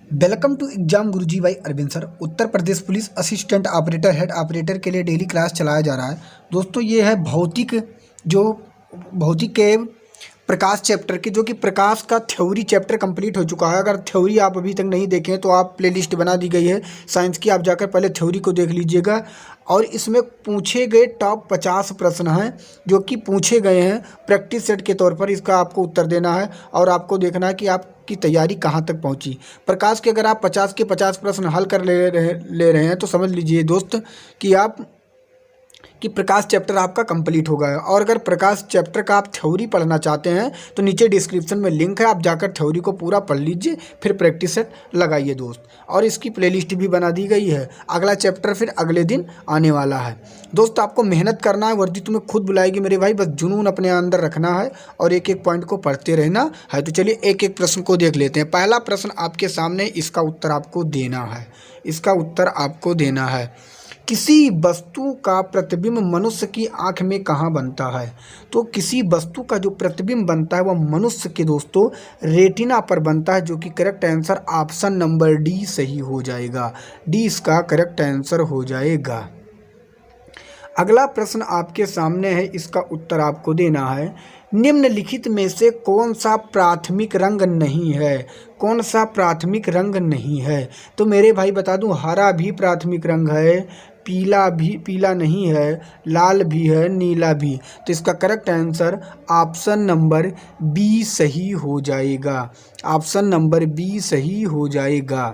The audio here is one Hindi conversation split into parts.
वेलकम टू एग्जाम गुरुजी भाई Arvind sir. Uttar Pradesh police assistant operator head operator के लिए डेली क्लास चलाया जा रहा है। दोस्तों ये है भौतिक के प्रकाश चैप्टर की, जो कि प्रकाश का थ्योरी चैप्टर कंप्लीट हो चुका है। अगर थ्योरी आप अभी तक नहीं देखें तो आप प्लेलिस्ट बना दी गई है साइंस की, आप जाकर पहले थ्योरी को देख लीजिएगा। और इसमें पूछे गए टॉप 50 प्रश्न हैं जो कि पूछे गए हैं प्रैक्टिस सेट के तौर पर। इसका आपको उत्तर देना है और आपको देखना है कि आपकी तैयारी कहाँ तक पहुँची। प्रकाश के अगर आप 50 के 50 प्रश्न हल कर ले रहे हैं तो समझ लीजिए दोस्त कि प्रकाश चैप्टर आपका कंप्लीट हो गया है। और अगर प्रकाश चैप्टर का आप थ्योरी पढ़ना चाहते हैं तो नीचे डिस्क्रिप्शन में लिंक है, आप जाकर थ्योरी को पूरा पढ़ लीजिए, फिर प्रैक्टिस सेट लगाइए दोस्त। और इसकी प्लेलिस्ट भी बना दी गई है। अगला चैप्टर फिर अगले दिन आने वाला है दोस्त। आपको मेहनत करना है, वर्दी तुम्हें खुद बुलाएगी मेरे भाई, बस जुनून अपने अंदर रखना है और एक एक पॉइंट को पढ़ते रहना है। तो चलिए एक एक प्रश्न को देख लेते हैं। पहला प्रश्न आपके सामने, इसका उत्तर आपको देना है। इसका उत्तर आपको देना है, किसी वस्तु का प्रतिबिंब मनुष्य की आंख में कहाँ बनता है? तो किसी वस्तु का जो प्रतिबिंब बनता है वह मनुष्य के दोस्तों रेटिना पर बनता है, जो कि correct answer option number D सही हो जाएगा। डी इसका करेक्ट आंसर हो जाएगा। अगला प्रश्न आपके सामने है, इसका उत्तर आपको देना है, निम्नलिखित में से कौन सा प्राथमिक रंग नहीं है? कौन सा प्राथमिक रंग नहीं है? तो मेरे भाई बता दूं, हरा भी प्राथमिक रंग है, पीला नहीं है, लाल भी है, नीला भी। तो इसका correct answer option number B सही हो जाएगा। ऑप्शन नंबर बी सही हो जाएगा।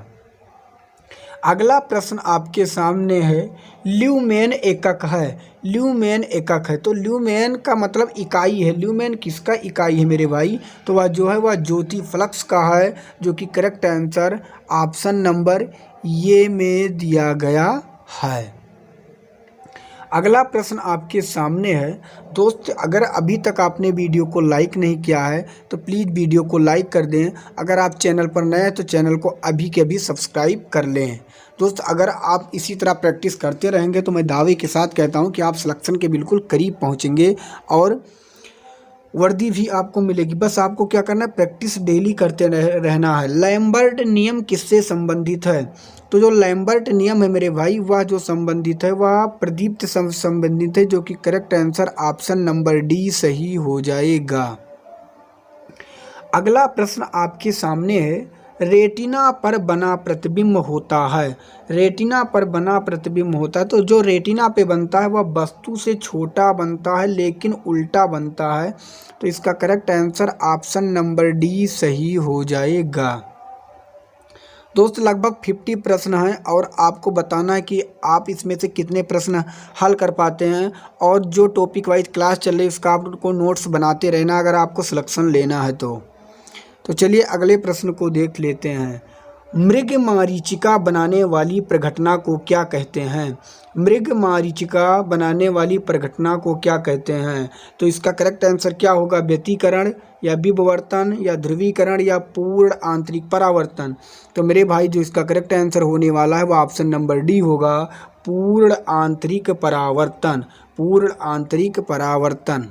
अगला प्रश्न आपके सामने है, ल्यूमेन एकक है। ल्यूमेन एकक है तो ल्यूमेन का मतलब इकाई है। ल्यूमेन किसका इकाई है मेरे भाई? तो वह जो है वह ज्योति फ्लक्स का है, जो कि करेक्ट आंसर ऑप्शन नंबर ये में दिया गया है। अगला प्रश्न आपके सामने है दोस्त, अगर अभी तक आपने वीडियो को लाइक नहीं किया है तो प्लीज़ वीडियो को लाइक कर दें। अगर आप चैनल पर नए हैं तो चैनल को अभी के अभी सब्सक्राइब कर लें। दोस्त अगर आप इसी तरह प्रैक्टिस करते रहेंगे तो मैं दावे के साथ कहता हूं कि आप सिलेक्शन के बिल्कुल करीब पहुंचेंगे और वर्दी भी आपको मिलेगी। बस आपको क्या करना है, प्रैक्टिस डेली करते रहना है। लैम्बर्ट नियम किससे संबंधित है? तो जो लैम्बर्ट नियम है मेरे भाई, वह जो संबंधित है वह प्रदीप्त संबंधित है, जो कि correct answer option number D सही हो जाएगा। अगला प्रश्न आपके सामने है, रेटिना पर बना प्रतिबिंब होता है। रेटिना पर बना प्रतिबिंब होता है तो जो रेटिना पे बनता है वह वस्तु से छोटा बनता है लेकिन उल्टा बनता है। तो इसका correct answer option number D सही हो जाएगा। दोस्त लगभग 50 प्रश्न हैं और आपको बताना है कि आप इसमें से कितने प्रश्न हल कर पाते हैं। और जो टॉपिक वाइज क्लास चल रही है उसका आपको नोट्स बनाते रहना अगर आपको सिलेक्शन लेना है तो चलिए अगले प्रश्न को देख लेते हैं। मृग मारीचिका बनाने वाली प्रघटना को क्या कहते हैं? मृग मारीचिका बनाने वाली प्रघटना को क्या कहते हैं? तो इसका करेक्ट आंसर क्या होगा? व्यतिकरण या विवर्तन या ध्रुवीकरण या पूर्ण आंतरिक परावर्तन। तो मेरे भाई जो इसका करेक्ट आंसर होने वाला है वो ऑप्शन नंबर डी होगा, पूर्ण आंतरिक परावर्तन। पूर्ण आंतरिक परावर्तन।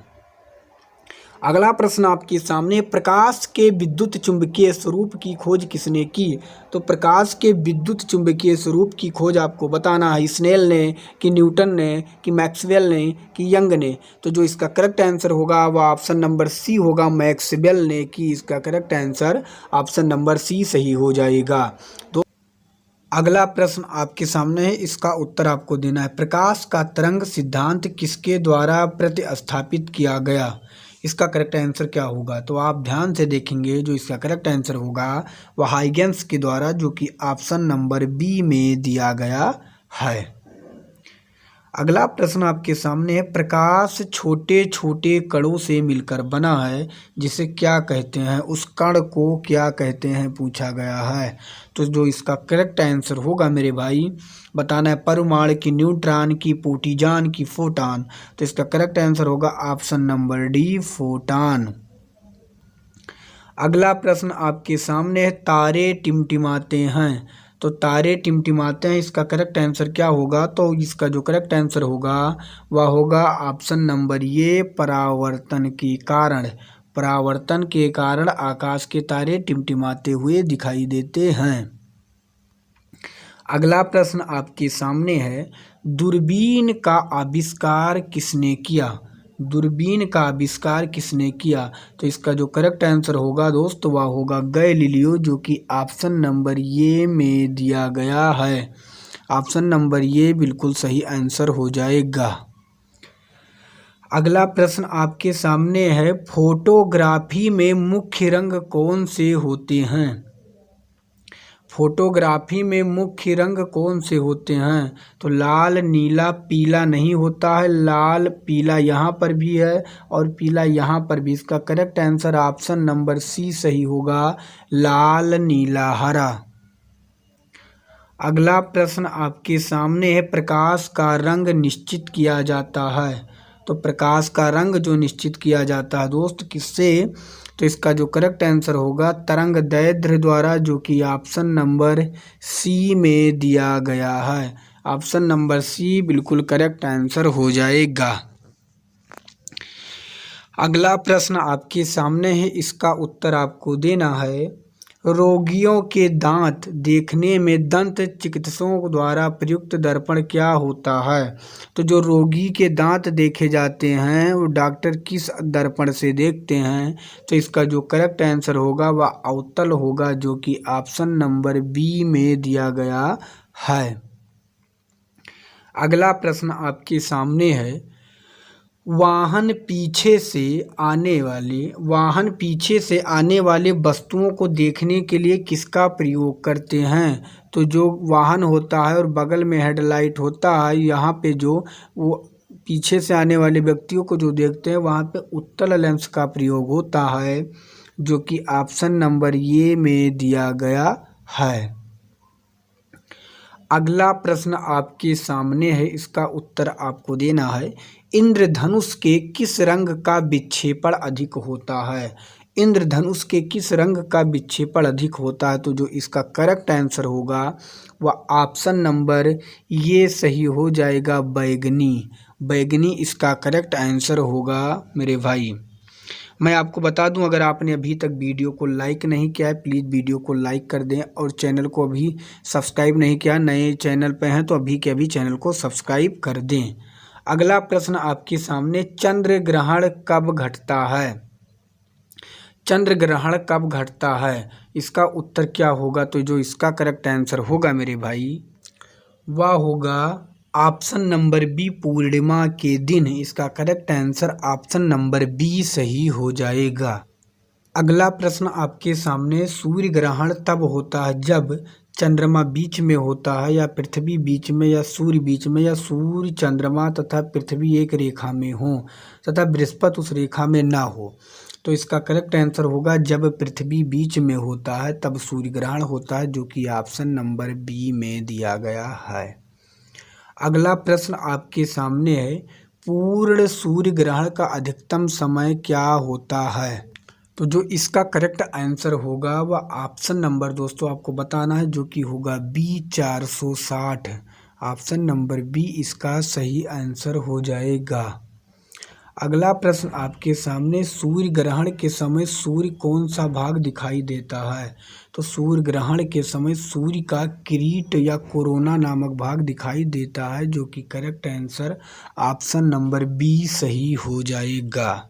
अगला प्रश्न आपके सामने, प्रकाश के विद्युत चुंबकीय स्वरूप की खोज किसने की? तो प्रकाश के विद्युत चुंबकीय स्वरूप की खोज आपको बताना है, स्नेल ने कि न्यूटन ने कि मैक्सवेल ने कि यंग ने। तो जो इसका करेक्ट आंसर होगा वह ऑप्शन नंबर सी होगा, मैक्सवेल ने। कि इसका correct answer option number C सही हो जाएगा। तो अगला प्रश्न आपके सामने है, इसका उत्तर आपको देना है, प्रकाश का तरंग सिद्धांत किसके द्वारा प्रतिस्थापित किया गया? इसका करेक्ट आंसर क्या होगा? तो आप ध्यान से देखेंगे, जो इसका करेक्ट आंसर होगा वह हाइगेंस के द्वारा, जो कि ऑप्शन नंबर बी में दिया गया है। अगला प्रश्न आपके सामने है, प्रकाश छोटे छोटे कणों से मिलकर बना है, जिसे क्या कहते हैं? उस कण को क्या कहते हैं पूछा गया है। तो जो इसका करेक्ट आंसर होगा मेरे भाई बताना है, परमाणु की, न्यूट्रॉन की, प्रोटॉन की, फोटॉन। तो इसका करेक्ट आंसर होगा ऑप्शन नंबर डी, फोटॉन। अगला प्रश्न आपके सामने है, तारे टिमटिमाते हैं। तो तारे टिमटिमाते हैं, इसका करेक्ट आंसर क्या होगा? तो इसका जो करेक्ट आंसर होगा वह होगा ऑप्शन नंबर ये, परावर्तन के कारण। परावर्तन के कारण आकाश के तारे टिमटिमाते हुए दिखाई देते हैं। अगला प्रश्न आपके सामने है, दूरबीन का आविष्कार किसने किया? दूरबीन का आविष्कार किसने किया? तो इसका जो करेक्ट आंसर होगा दोस्त वह होगा गैलीलियो, जो कि ऑप्शन नंबर ए में दिया गया है। ऑप्शन नंबर ए बिल्कुल सही आंसर हो जाएगा। अगला प्रश्न आपके सामने है, फोटोग्राफी में मुख्य रंग कौन से होते हैं? फोटोग्राफी में मुख्य रंग कौन से होते हैं? तो लाल, नीला, पीला नहीं होता है। लाल, पीला यहाँ पर भी है और पीला यहाँ पर भी। इसका correct answer option number C सही होगा, लाल, नीला, हरा। अगला प्रश्न आपके सामने है, प्रकाश का रंग निश्चित किया जाता है। तो प्रकाश का रंग जो निश्चित किया जाता है दोस्त किससे? तो इसका जो करेक्ट आंसर होगा तरंग दैर्ध्य द्वारा, जो कि ऑप्शन नंबर सी में दिया गया है। ऑप्शन नंबर सी बिल्कुल करेक्ट आंसर हो जाएगा। अगला प्रश्न आपके सामने है, इसका उत्तर आपको देना है, रोगियों के दांत देखने में दंत चिकित्सकों द्वारा प्रयुक्त दर्पण क्या होता है? तो जो रोगी के दांत देखे जाते हैं वो डॉक्टर किस दर्पण से देखते हैं? तो इसका जो करेक्ट आंसर होगा वह अवतल होगा, जो कि ऑप्शन नंबर बी में दिया गया है। अगला प्रश्न आपके सामने है, वाहन पीछे से आने वाले वस्तुओं को देखने के लिए किसका प्रयोग करते हैं? तो जो वाहन होता है और बगल में हेडलाइट होता है, यहाँ पे जो वो पीछे से आने वाले व्यक्तियों को जो देखते हैं वहाँ पे उत्तल लेंस का प्रयोग होता है, जो कि ऑप्शन नंबर ए में दिया गया है। अगला प्रश्न आपके सामने है, इसका उत्तर आपको देना है, इंद्रधनुष के किस रंग का विक्षेपण अधिक होता है? इंद्रधनुष के किस रंग का विक्षेपण अधिक होता है? तो जो इसका करेक्ट आंसर होगा वह ऑप्शन नंबर ये सही हो जाएगा, बैगनी। बैगनी इसका करेक्ट आंसर होगा मेरे भाई। मैं आपको बता दूं, अगर आपने अभी तक वीडियो को लाइक नहीं किया है प्लीज़ वीडियो को लाइक कर दें और चैनल को अभी सब्सक्राइब नहीं किया, नए चैनल पे हैं तो अभी के अभी चैनल को सब्सक्राइब कर दें। अगला प्रश्न आपके सामने, चंद्र ग्रहण कब घटता है? चंद्र ग्रहण कब घटता है? इसका उत्तर क्या होगा? तो जो इसका करेक्ट आंसर होगा मेरे भाई वह होगा ऑप्शन नंबर बी, पूर्णिमा के दिन। इसका correct answer option number B सही हो जाएगा। अगला प्रश्न आपके सामने, सूर्य ग्रहण तब होता है जब चंद्रमा बीच में होता है या पृथ्वी बीच में या सूर्य बीच में या सूर्य, चंद्रमा तथा पृथ्वी एक रेखा में हो तथा बृहस्पति उस रेखा में ना हो। तो इसका करेक्ट आंसर होगा जब पृथ्वी बीच में होता है तब सूर्य ग्रहण होता है, जो कि ऑप्शन नंबर बी में दिया गया है। अगला प्रश्न आपके सामने है, पूर्ण सूर्य ग्रहण का अधिकतम समय क्या होता है? तो जो इसका करेक्ट आंसर होगा वह ऑप्शन नंबर दोस्तों आपको बताना है, जो कि होगा बी 460। ऑप्शन नंबर बी इसका सही आंसर हो जाएगा। अगला प्रश्न आपके सामने, सूर्य ग्रहण के समय सूर्य कौन सा भाग दिखाई देता है? तो सूर्य ग्रहण के समय सूर्य का किरीट या कोरोना नामक भाग दिखाई देता है, जो कि correct answer option number B सही हो जाएगा।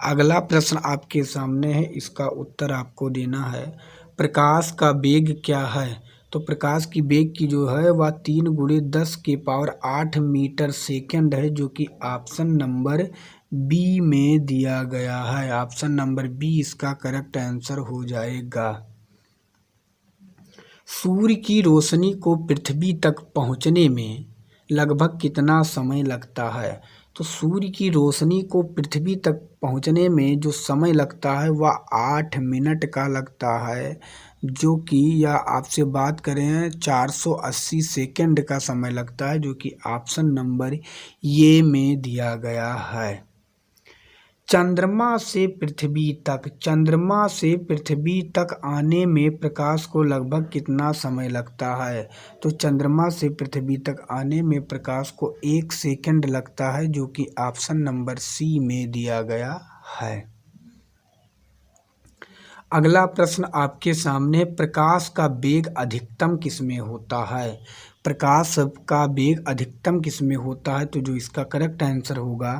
अगला प्रश्न आपके सामने है, इसका उत्तर आपको देना है, प्रकाश का वेग क्या है? तो प्रकाश की वेग की जो है वह 3 × 10⁸ मीटर सेकेंड है, जो कि ऑप्शन नंबर बी में दिया गया है। ऑप्शन नंबर बी इसका करेक्ट आंसर हो जाएगा। सूर्य की रोशनी को पृथ्वी तक पहुंचने में लगभग कितना समय लगता है? तो सूर्य की रोशनी को पृथ्वी तक पहुंचने में जो समय लगता है वह 8 मिनट का लगता है, जो कि या आपसे बात करें 480 सेकंड का समय लगता है, जो कि ऑप्शन नंबर ये में दिया गया है। चंद्रमा से पृथ्वी तक आने में प्रकाश को लगभग कितना समय लगता है? तो चंद्रमा से पृथ्वी तक आने में प्रकाश को 1 सेकंड लगता है, जो कि ऑप्शन नंबर सी में दिया गया है। अगला प्रश्न आपके सामने, प्रकाश का वेग अधिकतम किसमें होता है? प्रकाश का वेग अधिकतम किसमें होता है? तो जो इसका करेक्ट आंसर होगा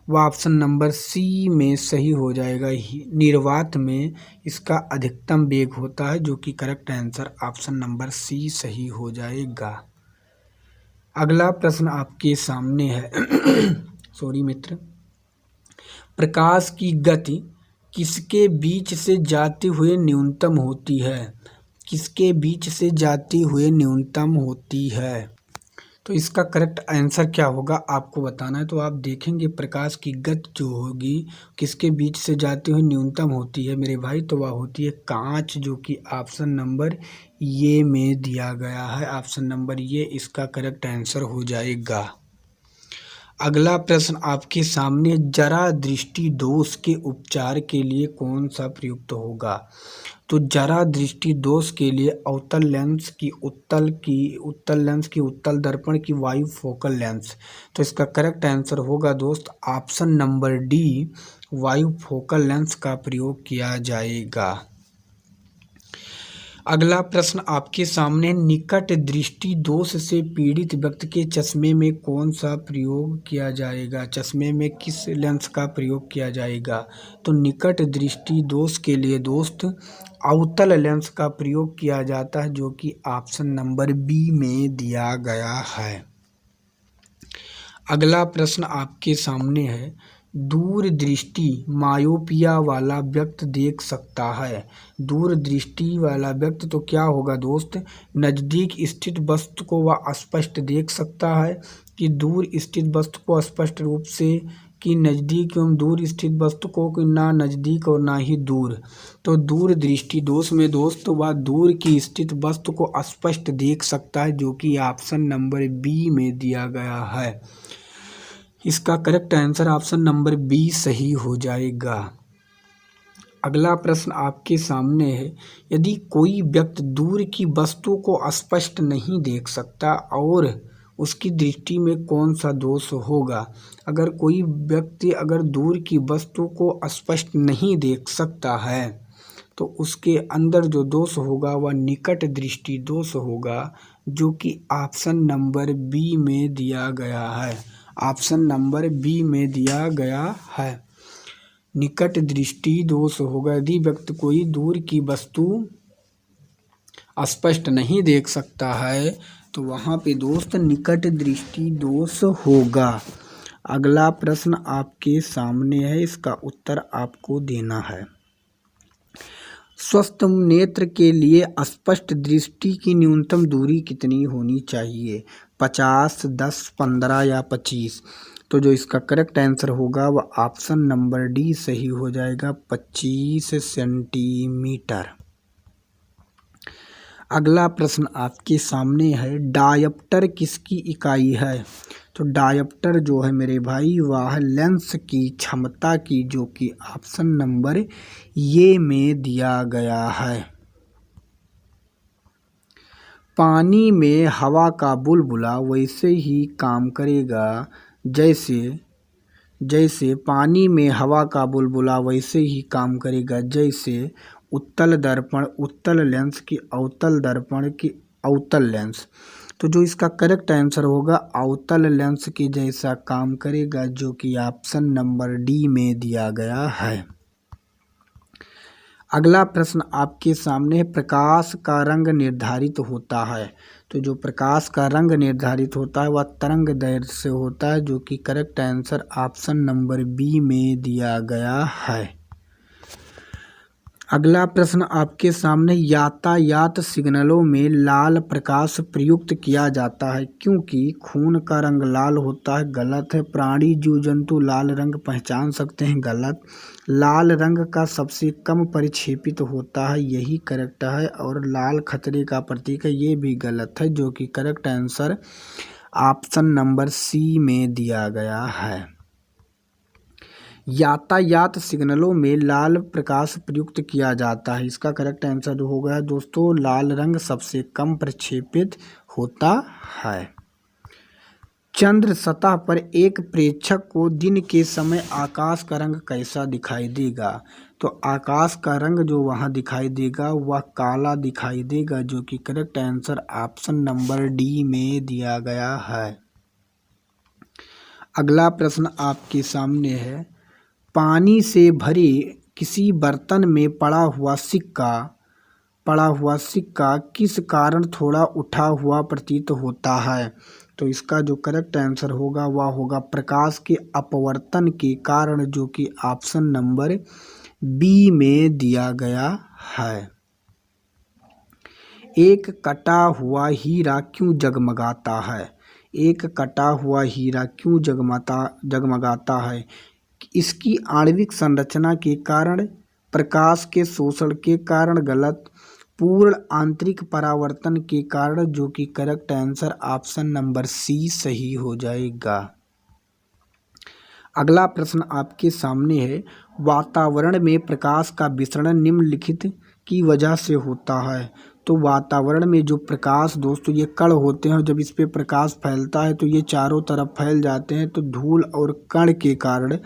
वह ऑप्शन नंबर सी में सही हो जाएगा। निर्वात में इसका अधिकतम वेग होता है, जो कि correct answer option number C सही हो जाएगा। अगला प्रश्न आपके सामने है सॉरी मित्र, प्रकाश की गति किसके बीच से जाते हुए न्यूनतम होती है? किसके बीच से जाते हुए न्यूनतम होती है? तो इसका करेक्ट आंसर क्या होगा आपको बताना है। तो आप देखेंगे प्रकाश की गति जो होगी किसके बीच से जाते हुए न्यूनतम होती है मेरे भाई, तो वह होती है कांच, जो कि ऑप्शन नंबर ये में दिया गया है। ऑप्शन नंबर ये इसका करेक्ट आंसर हो जाएगा। अगला प्रश्न आपके सामने, जरा दृष्टि दोष के उपचार के लिए कौन सा प्रयुक्त होगा? तो जरा दृष्टि दोष के लिए अवतल लेंस की उत्तल दर्पण की वायु फोकल लेंस। तो इसका करेक्ट आंसर होगा दोस्त ऑप्शन नंबर डी, वायु फोकल लेंस का प्रयोग किया जाएगा। अगला प्रश्न आपके सामने, निकट दृष्टि दोष से पीड़ित व्यक्ति के चश्मे में कौन सा प्रयोग किया जाएगा? चश्मे में किस लेंस का प्रयोग किया जाएगा? तो निकट दृष्टि दोष के लिए दोस्त अवतल लेंस का प्रयोग किया जाता है, जो कि ऑप्शन नंबर बी में दिया गया है। अगला प्रश्न आपके सामने है, दूर दृष्टि मायोपिया वाला व्यक्ति देख सकता है। दूर दृष्टि वाला व्यक्ति तो क्या होगा दोस्त, नज़दीक स्थित वस्तु को वह स्पष्ट देख सकता है, कि दूर स्थित वस्तु को स्पष्ट रूप से, कि नज़दीक एवं दूर स्थित वस्तु को, कि ना नज़दीक और ना ही दूर। तो दूर दृष्टि दोष में दोस्त वह दूर की स्थित वस्तु को स्पष्ट देख सकता है, जो कि ऑप्शन नंबर बी में दिया गया है। इसका correct answer option number B सही हो जाएगा। अगला प्रश्न आपके सामने है, यदि कोई व्यक्ति दूर की वस्तु को स्पष्ट नहीं देख सकता और उसकी दृष्टि में कौन सा दोष होगा? अगर कोई व्यक्ति अगर दूर की वस्तु को स्पष्ट नहीं देख सकता है तो उसके अंदर जो दोष होगा वह निकट दृष्टि दोष होगा, जो कि ऑप्शन नंबर बी में दिया गया है। ऑप्शन नंबर बी में दिया गया है। निकट दृष्टि दोष होगा, यदि व्यक्ति कोई दूर की वस्तु स्पष्ट नहीं देख सकता है तो वहाँ पे दोस्त निकट दृष्टि दोष होगा। अगला प्रश्न आपके सामने है, इसका उत्तर आपको देना है। स्वस्थ नेत्र के लिए स्पष्ट दृष्टि की न्यूनतम दूरी कितनी होनी चाहिए? 50, 10, 15 या 25? तो जो इसका करेक्ट आंसर होगा वह ऑप्शन नंबर डी सही हो जाएगा, 25 सेंटीमीटर। अगला प्रश्न आपके सामने है, डायप्टर किसकी इकाई है? तो डायप्टर जो है मेरे भाई वह लेंस की क्षमता की, जो कि ऑप्शन नंबर ये में दिया गया है। पानी में हवा का बुलबुला वैसे ही काम करेगा जैसे पानी में हवा का बुलबुला वैसे ही काम करेगा जैसे उत्तल दर्पण उत्तल लेंस की अवतल दर्पण की अवतल लेंस। तो जो इसका करेक्ट आंसर होगा अवतल लेंस के जैसा काम करेगा, जो कि ऑप्शन नंबर डी में दिया गया है। अगला प्रश्न आपके सामने, प्रकाश का रंग निर्धारित होता है। तो जो प्रकाश का रंग निर्धारित होता है वह तरंग दैर्घ्य से होता है, जो कि correct answer option number B में दिया गया है। अगला प्रश्न आपके सामने, यातायात सिग्नलों में लाल प्रकाश प्रयुक्त किया जाता है क्योंकि खून का रंग लाल होता है। गलत है। प्राणी जीव जंतु लाल रंग पहचान सकते हैं। गलत। लाल रंग का सबसे कम परिक्षेपित होता है, यही करेक्ट है। और लाल खतरे का प्रतीक है, ये भी गलत है, जो कि correct answer option number C में दिया गया है। यातायात सिग्नलों में लाल प्रकाश प्रयुक्त किया जाता है, इसका करेक्ट आंसर हो गया दोस्तों लाल रंग सबसे कम प्रक्षेपित होता है। चंद्र सतह पर एक प्रेक्षक को दिन के समय आकाश का रंग कैसा दिखाई देगा? तो आकाश का रंग जो वहाँ दिखाई देगा वह काला दिखाई देगा, जो कि correct answer option number D में दिया गया है। अगला प्रश्न आपके सामने है, पानी से भरे किसी बर्तन में पड़ा हुआ सिक्का किस कारण थोड़ा उठा हुआ प्रतीत होता है? तो इसका जो करेक्ट आंसर होगा वह होगा प्रकाश के अपवर्तन के कारण, जो कि ऑप्शन नंबर बी में दिया गया है। एक कटा हुआ हीरा क्यों जगमगाता है? एक कटा हुआ हीरा क्यों जगमगाता है? इसकी आणविक संरचना के कारण, प्रकाश के शोषण के कारण, गलत, पूर्ण आंतरिक परावर्तन के कारण, जो कि correct answer option number C सही हो जाएगा। अगला प्रश्न आपके सामने है, वातावरण में प्रकाश का विसरण निम्नलिखित की वजह से होता है। तो वातावरण में जो प्रकाश दोस्तों ये कण होते हैं, जब इस पे प्रकाश फैलता है तो ये चारों तरफ फैल जाते हैं, तो धूल और कण के कारण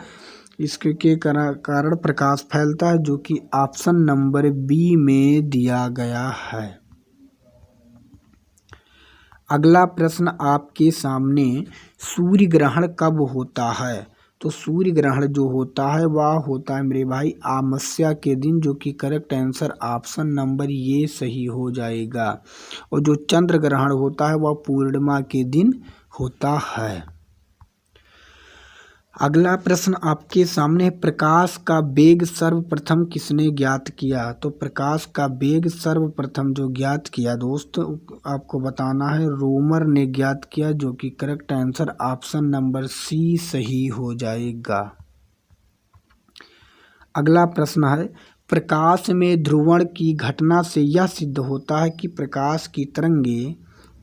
इसके कारण प्रकाश फैलता है, जो कि ऑप्शन नंबर बी में दिया गया है। अगला प्रश्न आपके सामने, सूर्य ग्रहण कब होता है? तो सूर्य ग्रहण जो होता है वह होता है मेरे भाई अमावस्या के दिन, जो कि करेक्ट आंसर ऑप्शन नंबर ये सही हो जाएगा। और जो चंद्र ग्रहण होता है वह पूर्णिमा के दिन होता है। अगला प्रश्न आपके सामने, प्रकाश का वेग सर्वप्रथम किसने ज्ञात किया? तो प्रकाश का वेग सर्वप्रथम जो ज्ञात किया दोस्तों आपको बताना है, रोमर ने ज्ञात किया, जो कि correct answer option number C सही हो जाएगा। अगला प्रश्न है, प्रकाश में ध्रुवण की घटना से यह सिद्ध होता है कि प्रकाश की तरंगें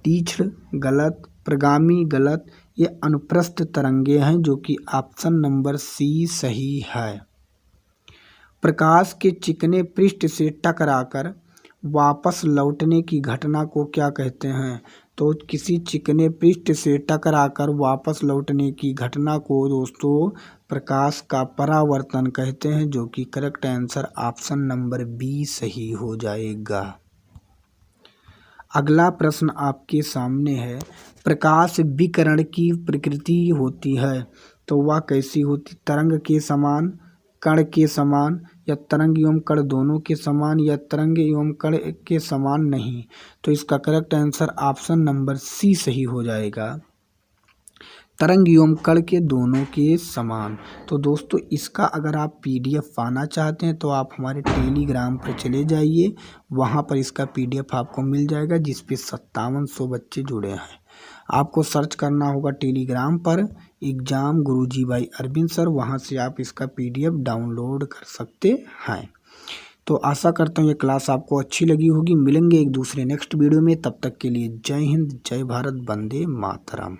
तीक्ष्ण, गलत, प्रगामी, गलत, ये अनुप्रस्थ तरंगे हैं, जो कि ऑप्शन नंबर सी सही है। प्रकाश के चिकने पृष्ठ से टकराकर वापस लौटने की घटना को क्या कहते हैं? तो किसी चिकने पृष्ठ से टकराकर वापस लौटने की घटना को दोस्तों प्रकाश का परावर्तन कहते हैं, जो कि correct answer option number B सही हो जाएगा। अगला प्रश्न आपके सामने है, प्रकाश विकिरण की प्रकृति होती है तो वह कैसी होती? तरंग के समान, कण के समान, या तरंग एवं कण दोनों के समान, या तरंग एवं कण के समान नहीं? तो इसका correct answer option number C सही हो जाएगा, तरंग एवं कण के दोनों के समान। तो दोस्तों इसका अगर आप पीडीएफ पाना चाहते हैं तो आप हमारे टेलीग्राम पर चले जाइए, वहाँ पर इसका पीडीएफ आपको मिल जाएगा, जिस पे 5700 बच्चे जुड़े हैं। आपको सर्च करना होगा टेलीग्राम पर exam Guruji by Arvind sir, वहाँ से आप इसका पीडीएफ डाउनलोड कर सकते हैं। तो आशा करता हूँ ये क्लास आपको अच्छी लगी होगी। मिलेंगे एक दूसरे नेक्स्ट वीडियो में, तब तक के लिए जय हिंद, जय भारत, वंदे मातरम।